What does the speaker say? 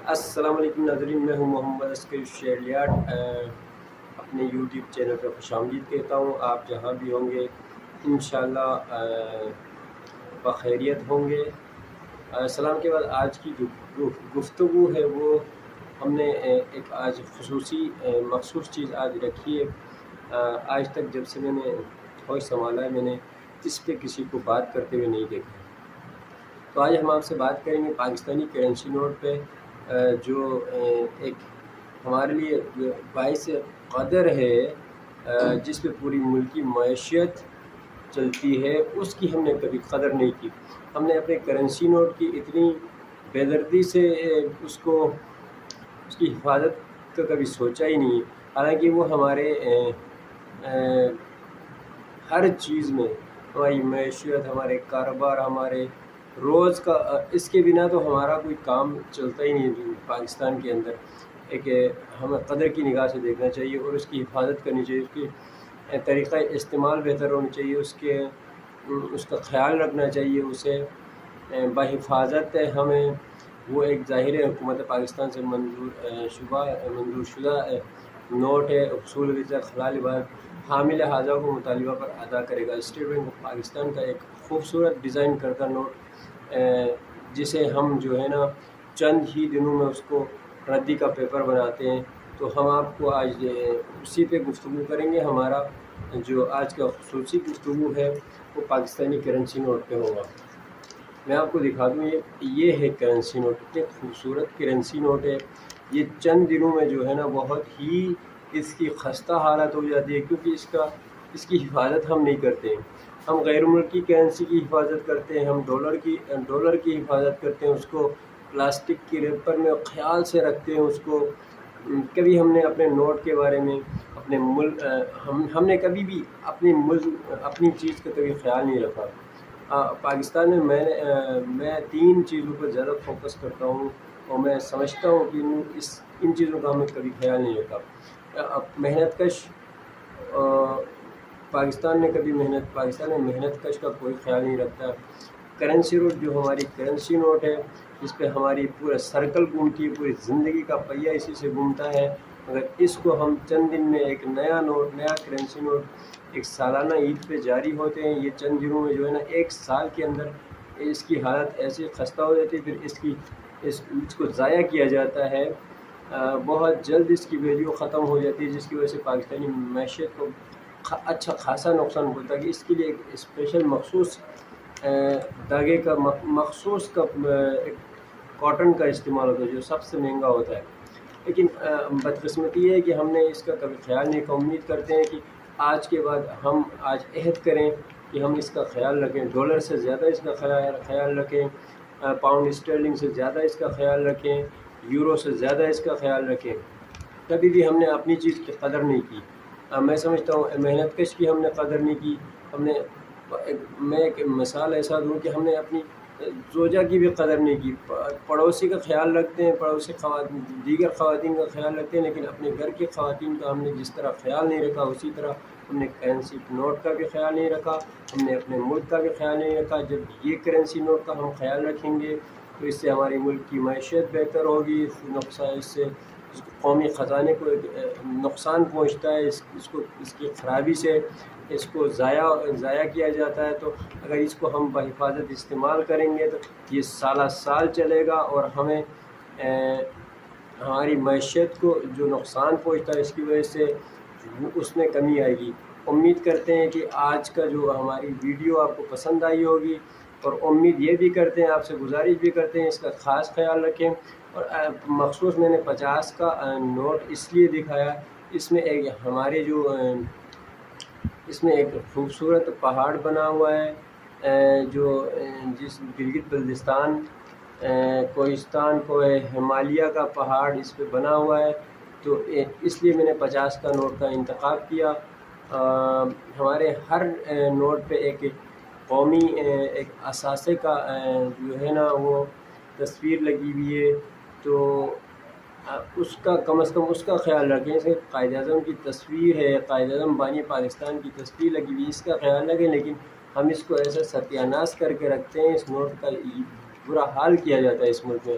السلام علیکم ناظرین، میں ہوں محمد عسکری شیلیاٹ۔ اپنے یوٹیوب چینل پہ خوش آمدید کہتا ہوں۔ آپ جہاں بھی ہوں گے انشاءاللہ بخیریت ہوں گے۔ سلام کے بعد آج کی جو گفتگو ہے وہ ہم نے ایک آج خصوصی مخصوص چیز آج رکھی ہے۔ آج تک جب سے میں نے ہوش سنبھالا ہے میں نے اس پہ کسی کو بات کرتے ہوئے نہیں دیکھا۔ تو آج ہم آپ سے بات کریں گے پاکستانی کرنسی نوٹ پہ، جو ایک ہمارے لیے باعث قدر ہے، جس پہ پوری ملکی معیشت چلتی ہے، اس کی ہم نے کبھی قدر نہیں کی۔ ہم نے اپنے کرنسی نوٹ کی اتنی بے دردی سے اس کی حفاظت کا کبھی سوچا ہی نہیں، حالانکہ وہ ہمارے ہر چیز میں، ہماری معیشت، ہمارے کاروبار، ہمارے روز کا، اس کے بنا تو ہمارا کوئی کام چلتا ہی نہیں پاکستان کے اندر۔ ایک ہمیں قدر کی نگاہ سے دیکھنا چاہیے اور اس کی حفاظت کرنی چاہیے، اس کی طریقہ استعمال بہتر ہونی چاہیے، اس کا خیال رکھنا چاہیے، اسے بحفاظت ہمیں وہ ایک ظاہر حکومت پاکستان سے منظور شدہ نوٹ ہے، اصول وزا خلال حامل حاضہ کو مطالبہ پر ادا کرے گا۔ اسٹیٹ بینک آف پاکستان کا ایک خوبصورت ڈیزائن کردہ نوٹ، جسے ہم جو ہے نا چند ہی دنوں میں اس کو ردی کا پیپر بناتے ہیں۔ تو ہم آپ کو آج اسی پہ گفتگو کریں گے۔ ہمارا جو آج کا خصوصی گفتگو ہے وہ پاکستانی کرنسی نوٹ پہ ہوگا۔ میں آپ کو دکھا دوں، یہ ہے کرنسی نوٹ، اتنے خوبصورت کرنسی نوٹ ہے۔ یہ چند دنوں میں جو ہے نا بہت ہی اس کی خستہ حالت ہو جاتی ہے، کیونکہ اس کی حفاظت ہم نہیں کرتے ہیں۔ ہم غیر ملکی کرنسی کی حفاظت کرتے ہیں، ہم ڈالر کی حفاظت کرتے ہیں، اس کو پلاسٹک کی ریپر میں خیال سے رکھتے ہیں اس کو۔ کبھی ہم نے اپنے نوٹ کے بارے میں اپنے ملک ہم نے کبھی بھی اپنی چیز کا کبھی خیال نہیں رکھا۔ پاکستان میں میں 3 چیزوں پر زیادہ فوکس کرتا ہوں، اور میں سمجھتا ہوں کہ ان چیزوں کا ہمیں کبھی خیال نہیں رکھا۔ محنت کش پاکستان میں محنت کش کا کوئی خیال نہیں رکھتا۔ کرنسی نوٹ، جو ہماری کرنسی نوٹ ہے، جس پہ ہماری پورا سرکل گھومتی ہے، پوری زندگی کا پہیہ اسی سے گھومتا ہے، اگر اس کو ہم چند دن میں ایک نیا کرنسی نوٹ ایک سالانہ عید پہ جاری ہوتے ہیں، یہ چند دنوں میں جو ہے نا ایک سال کے اندر اس کی حالت ایسی خستہ ہو جاتی ہے، پھر اس کو ضائع کیا جاتا ہے، بہت جلد اس کی ویلیو ختم ہو جاتی ہے، جس کی وجہ سے پاکستانی معیشت کو اچھا خاصا نقصان ہوتا ہے۔ اس کے لیے ایک اسپیشل مخصوص دھاگے کا ایک کاٹن کا استعمال ہوتا ہے، جو سب سے مہنگا ہوتا ہے۔ لیکن بدقسمتی یہ ہے کہ ہم نے اس کا کبھی خیال نہیں کیا۔ امید کرتے ہیں کہ آج کے بعد ہم عہد کریں کہ ہم اس کا خیال رکھیں، ڈالر سے زیادہ اس کا خیال رکھیں، پاؤنڈ اسٹرلنگ سے زیادہ اس کا خیال رکھیں، یورو سے زیادہ اس کا خیال رکھیں۔ کبھی بھی ہم نے اپنی چیز کی قدر نہیں کی۔ میں سمجھتا ہوں محنت کش کی ہم نے قدر نہیں کی۔ میں ایک مثال ایسا دوں کہ ہم نے اپنی زوجہ کی بھی قدر نہیں کی۔ پڑوسی کا خیال رکھتے ہیں، پڑوسی دیگر خواتین کا خیال رکھتے ہیں، لیکن اپنے گھر کی خواتین کا ہم نے جس طرح خیال نہیں رکھا، اسی طرح ہم نے کرنسی نوٹ کا بھی خیال نہیں رکھا، ہم نے اپنے ملک کا بھی خیال نہیں رکھا۔ جب یہ کرنسی نوٹ کا ہم خیال رکھیں گے تو اس سے ہماری ملک کی معیشت بہتر ہوگی، اس سے قومی خزانے کو نقصان پہنچتا ہے، اس کی خرابی سے اس کو ضائع کیا جاتا ہے۔ تو اگر اس کو ہم بحفاظت استعمال کریں گے تو یہ سال چلے گا، اور ہماری معیشت کو جو نقصان پہنچتا ہے اس کی وجہ سے اس میں کمی آئے گی۔ امید کرتے ہیں کہ آج کا جو ہماری ویڈیو آپ کو پسند آئی ہوگی، اور امید یہ بھی کرتے ہیں، آپ سے گزارش بھی کرتے ہیں اس کا خاص خیال رکھیں۔ اور مخصوص میں نے 50 کا نوٹ اس لیے دکھایا، اس میں ایک خوبصورت پہاڑ بنا ہوا ہے، جس گلگت بلتستان، کوہستان کو ہمالیہ کا پہاڑ اس پہ بنا ہوا ہے، تو اس لیے میں نے 50 کا نوٹ کا انتخاب کیا۔ ہمارے ہر نوٹ پہ ایک قومی ایک اثاثے کا جو ہے نا وہ تصویر لگی ہوئی ہے، تو اس کا کم از کم اس کا خیال رکھیں۔ جیسے قائد اعظم کی تصویر ہے، قائد اعظم بانی پاکستان کی تصویر لگی ہوئی، اس کا خیال رکھیں، لیکن ہم اس کو ایسا ستیہ ناش کر کے رکھتے ہیں، اس نوٹ کا برا حال کیا جاتا ہے اس ملک میں۔